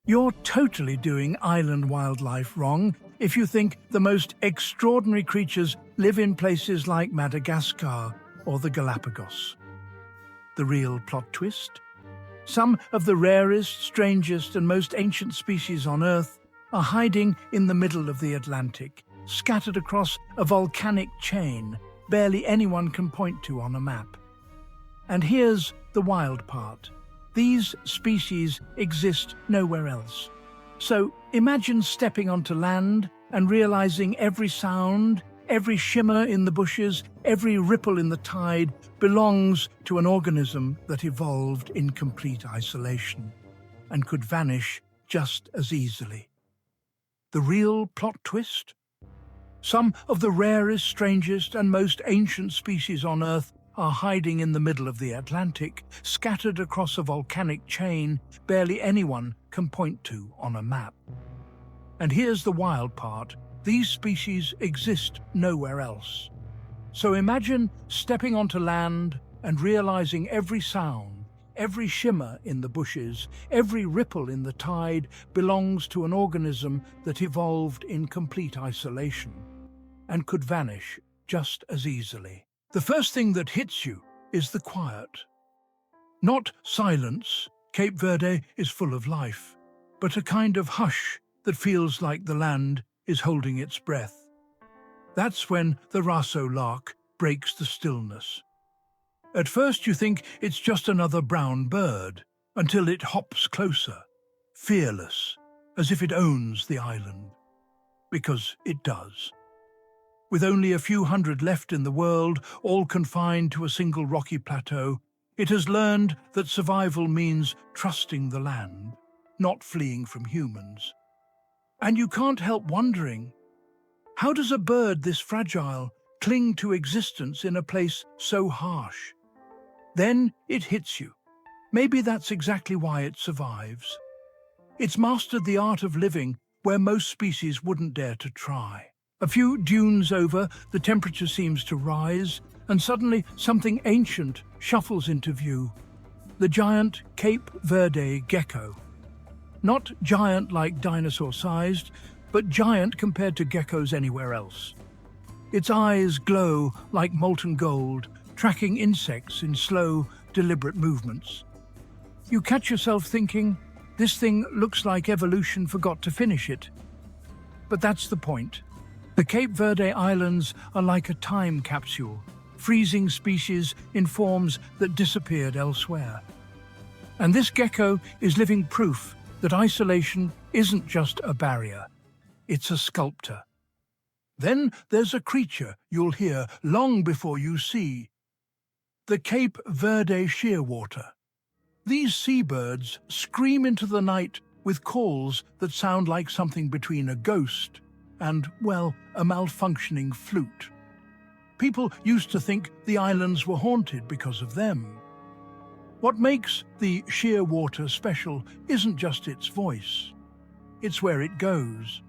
You're totally doing island wildlife wrong if you think the most extraordinary creatures live in places like Madagascar or the Galapagos. The real plot twist? Some of the rarest, strangest, and most ancient species on Earth are hiding in the middle of the Atlantic, scattered across a volcanic chain barely anyone can point to on a map. And here's the wild part. These species exist nowhere else. So imagine stepping onto land and realizing every sound, every shimmer in the bushes, every ripple in the tide belongs to an organism that evolved in complete isolation and could vanish just as easily. The real plot twist? Some of the rarest, strangest, and most ancient species on Earth are hiding in the middle of the Atlantic, scattered across a volcanic chain barely anyone can point to on a map. And here's the wild part. These species exist nowhere else. So imagine stepping onto land and realizing every sound, every shimmer in the bushes, every ripple in the tide belongs to an organism that evolved in complete isolation and could vanish just as easily. The first thing that hits you is the quiet. Not silence, Cape Verde is full of life, but a kind of hush that feels like the land is holding its breath. That's when the Raso lark breaks the stillness. At first you think it's just another brown bird, until it hops closer, fearless, as if it owns the island. Because it does. With only a few hundred left in the world, all confined to a single rocky plateau, it has learned that survival means trusting the land, not fleeing from humans. And you can't help wondering, how does a bird this fragile cling to existence in a place so harsh? Then it hits you. Maybe that's exactly why it survives. It's mastered the art of living where most species wouldn't dare to try. A few dunes over, the temperature seems to rise, and suddenly something ancient shuffles into view. The giant Cape Verde gecko. Not giant like dinosaur-sized, but giant compared to geckos anywhere else. Its eyes glow like molten gold, tracking insects in slow, deliberate movements. You catch yourself thinking, this thing looks like evolution forgot to finish it. But that's the point. The Cape Verde Islands are like a time capsule, freezing species in forms that disappeared elsewhere. And this gecko is living proof that isolation isn't just a barrier, it's a sculptor. Then there's a creature you'll hear long before you see. The Cape Verde shearwater. These seabirds scream into the night with calls that sound like something between a ghost and, well, a malfunctioning flute. People used to think the islands were haunted because of them. What makes the shearwater special isn't just its voice, it's where it goes.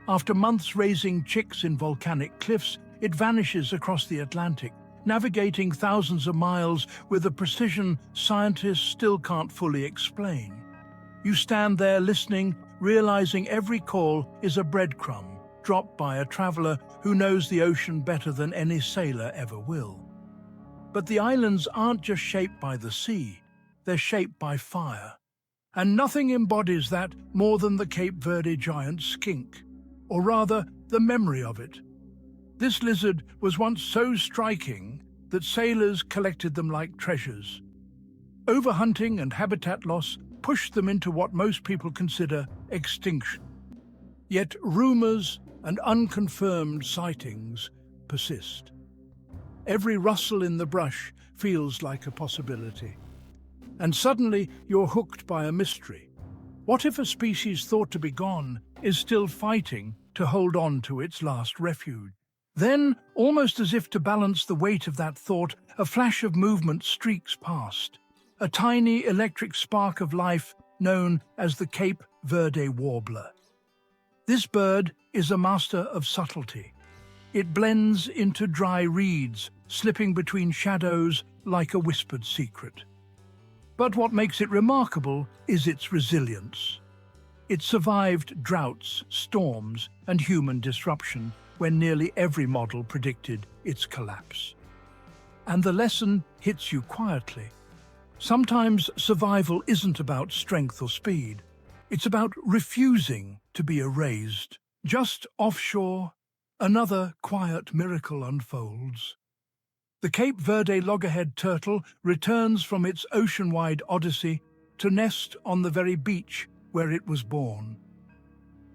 After months raising chicks in volcanic cliffs, it vanishes across the Atlantic, navigating thousands of miles with a precision scientists still can't fully explain. You stand there listening, realizing every call is a breadcrumb dropped by a traveler who knows the ocean better than any sailor ever will. But the islands aren't just shaped by the sea, they're shaped by fire. And nothing embodies that more than the Cape Verde giant skink, or rather, the memory of it. This lizard was once so striking that sailors collected them like treasures. Overhunting and habitat loss pushed them into what most people consider extinction. Yet rumors and unconfirmed sightings persist. Every rustle in the brush feels like a possibility. And suddenly you're hooked by a mystery. What if a species thought to be gone is still fighting to hold on to its last refuge? Then, almost as if to balance the weight of that thought, a flash of movement streaks past. A tiny electric spark of life known as the Cape Verde warbler. This bird is a master of subtlety. It blends into dry reeds, slipping between shadows like a whispered secret. But what makes it remarkable is its resilience. It survived droughts, storms, and human disruption when nearly every model predicted its collapse. And the lesson hits you quietly. Sometimes survival isn't about strength or speed. It's about refusing to be erased. Just offshore, another quiet miracle unfolds. The Cape Verde loggerhead turtle returns from its ocean-wide odyssey to nest on the very beach where it was born.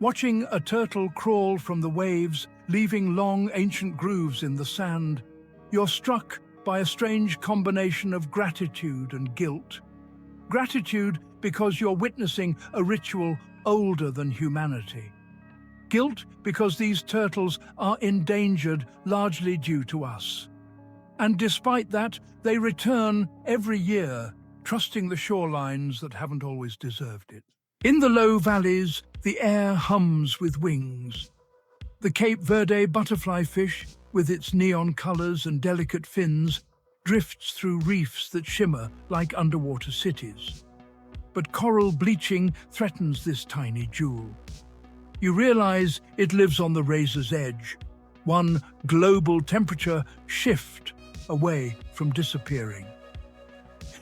Watching a turtle crawl from the waves, leaving long ancient grooves in the sand, you're struck by a strange combination of gratitude and guilt. Gratitude because you're witnessing a ritual older than humanity. Guilt because these turtles are endangered largely due to us. And despite that, they return every year, trusting the shorelines that haven't always deserved it. In the low valleys, the air hums with wings. The Cape Verde butterfly fish, with its neon colors and delicate fins, drifts through reefs that shimmer like underwater cities. But coral bleaching threatens this tiny jewel. You realize it lives on the razor's edge, one global temperature shift away from disappearing.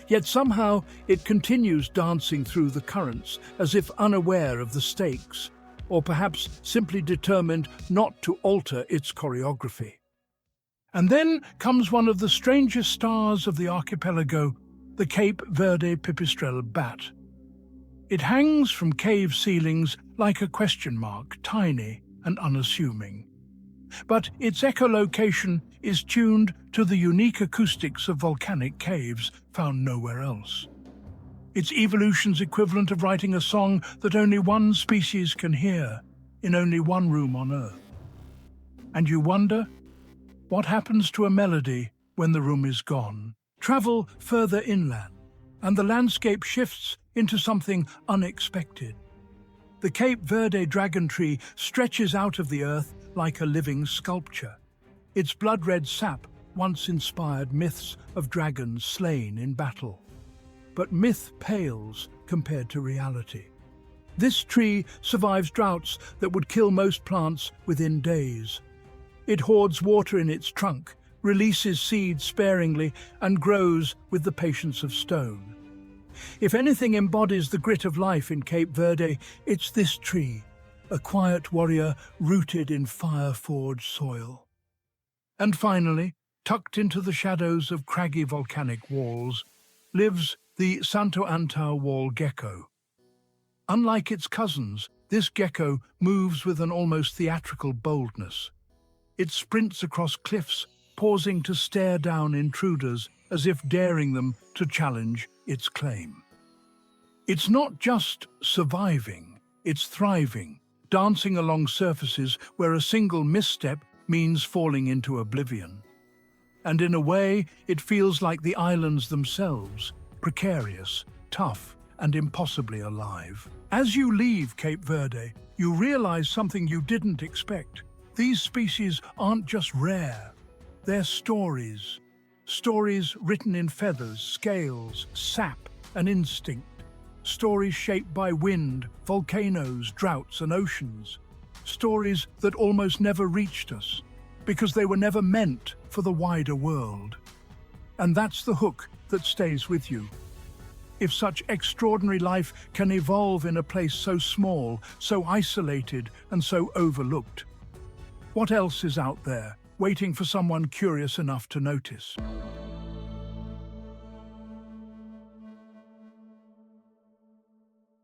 Yet somehow it continues dancing through the currents as if unaware of the stakes, or perhaps simply determined not to alter its choreography. And then comes one of the strangest stars of the archipelago, the Cape Verde pipistrelle bat. It hangs from cave ceilings like a question mark, tiny and unassuming. But its echolocation is tuned to the unique acoustics of volcanic caves found nowhere else. It's evolution's equivalent of writing a song that only one species can hear, in only one room on Earth. And you wonder, what happens to a melody when the room is gone? Travel further inland, and the landscape shifts into something unexpected. The Cape Verde dragon tree stretches out of the earth like a living sculpture. Its blood-red sap once inspired myths of dragons slain in battle. But myth pales compared to reality. This tree survives droughts that would kill most plants within days. It hoards water in its trunk, releases seeds sparingly, and grows with the patience of stone. If anything embodies the grit of life in Cape Verde, it's this tree, a quiet warrior rooted in fire-forged soil. And finally, tucked into the shadows of craggy volcanic walls, lives the Santo Antão wall gecko. Unlike its cousins, this gecko moves with an almost theatrical boldness. It sprints across cliffs, pausing to stare down intruders as if daring them to challenge its claim. It's not just surviving, it's thriving, dancing along surfaces where a single misstep means falling into oblivion. And in a way, it feels like the islands themselves, precarious, tough, and impossibly alive. As you leave Cape Verde, you realize something you didn't expect. These species aren't just rare, they're stories. Stories written in feathers, scales, sap, and instinct. Stories shaped by wind, volcanoes, droughts, and oceans. Stories that almost never reached us, because they were never meant for the wider world. And that's the hook that stays with you. If such extraordinary life can evolve in a place so small, so isolated, and so overlooked, what else is out there, waiting for someone curious enough to notice?